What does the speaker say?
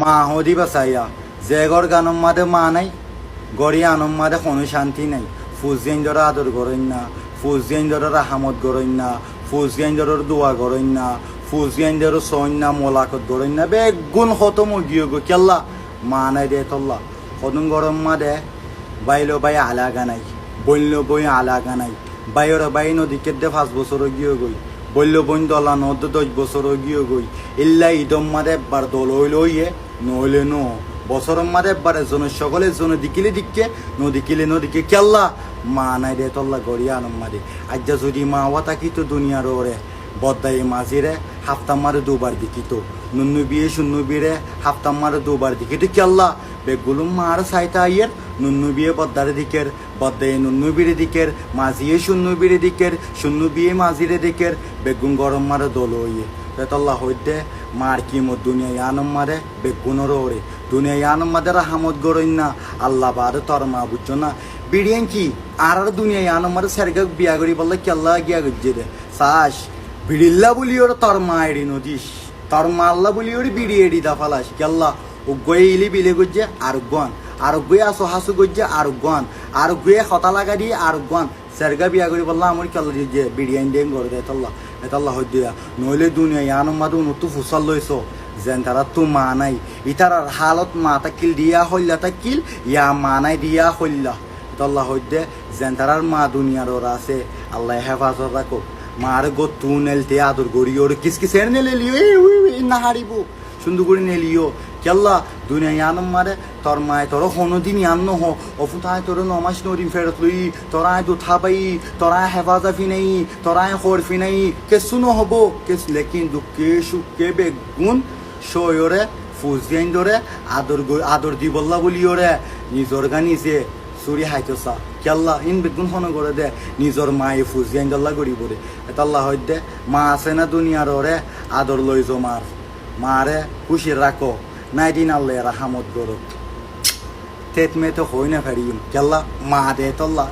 মা হদি বাসাইয়া যে গর গানম মাদে মা নাই গড়ি আনম মাদে কোনো শান্তি নাই ফুজিয়ান ধরে আদর করেন না ফুজিয়ান ধরে রাহামত করেন না ফুজিয়ান ধরে দোয়া করেন না ফুজিয়ান ধরে সৈন না মোলাকত করেন না বেগুন খতম গিয়ে গো কেল্লা মা নাই দে তল্লা কদম গরম মাদে বাইলো বাই আলাগা নাই বলল বই আলাগা নাই বাইর বাই নদী কেটে 5 বছর গিয়ে গই বলল বইন দলা নদ 10 বছর গিয়ে গই ইল্লা ইদম মাদে একবার দল হইল ইয়ে নইলে ন বছরের মাদে একবার এজনের সকলের জন্য দিকিলে দিকে নদিকে কেল্লা মা নাই দে তল্লা গড়িয়া আনম মাদে আজ্জা যদি মা ওয়া তাকিতো দুনিয়ার ওরে বদ্দাই মাঝিরে হাফতাম মারে দুবার দিকিত নুন্নু বিয়ে শূন্য বিয়ে হাফতাম মারে দুবার দিকিত কেল্লা বেগুলুম মার সাইতা আইয়ের নুন্নু বিয়ে বদ্দারে দিকের বদ্দাই নুন্নু বিরে দিকের মাঝিয়ে শূন্য বিয়ে মাঝিরে দিকের বেগুন গরম মারে দল হইয়ে বেতল্লা হইতে মার কি মত দুনিয়ায় আনম মারে বেগুনের ওরে দুনিয়ায় আনম মাদে রাহামত গরইন না আল্লাহ বাদে তোর মা বুঝছো না বিড়িয়ান কি আর দুনিয়ায় আনম মারে সেরগা বিয়া করি বললে কেল্লা গিয়া গজ্জে দে সাস বিড়িল্লা বলি ওর তোর মা এড়ি নদিস তোর মা আল্লাহ বলি ওর বিড়ি এড়ি দা ফালাস কেল্লা উগ্গয়ে ইলি বিলে গজ্জে আর গান আর গুয়ে আসো হাসু গজ্জে আর গান আর গুয়ে খতা লাগা দিয়ে আর গান সেরগা বিয়া করি বললাম আমার কেল্লা যে বিড়িয়ান দিয়ে গড়ে দেয় তল্লা এতাল্লা হই দিয়া নইলে দুনিয়ায় আনম মাদু নতু ফুসাল লইছ যেন তারা তো মা নাই ইতারার হালত মা তাকিল দিয়া হইলা তাকিল ইয়া মা নাই দিয়া হইলা তল্লা হইতে যেন তারার মা দুনিয়ার ওরা আছে আল্লাহ হেফাজত রাখো মার গো তু নেলতে আদর গড়ি ওর কিস এর নেলে লিও না হারিব সুন্দর করে নেলিও কেল্লা দুনিয়ায় আনম মারে তোর মায় তোর কোনোদিন আন্ন হো অফুতায় তোর নমাস নদীন ফেরত লই তোরায় দুথা পাই তোরায় হেফাজত নাই তোরায় হরফি নাই কেসু নহব কেস লেকিন দুঃখে সুখে বেগুন সয়রে ফুজিয়ান ধরে আদর দিবল্লা বলি ওরে নিজর গা নিজে চুরি হাইতসা কেল্লা ইন বেগুন ফোন করে দে নিজর মায়ে ফুজিয়ান দল্লা গড়ি পড়ে এতাল্লা হয় দে মা আছে না দুনিয়ার ওরে আদর লই জমার মারে খুশি রাখো নাই দিন আল্লাহ রাহামত গরো তেত মে তো হই না ফেরিম কেল্লা মা দে তল্লা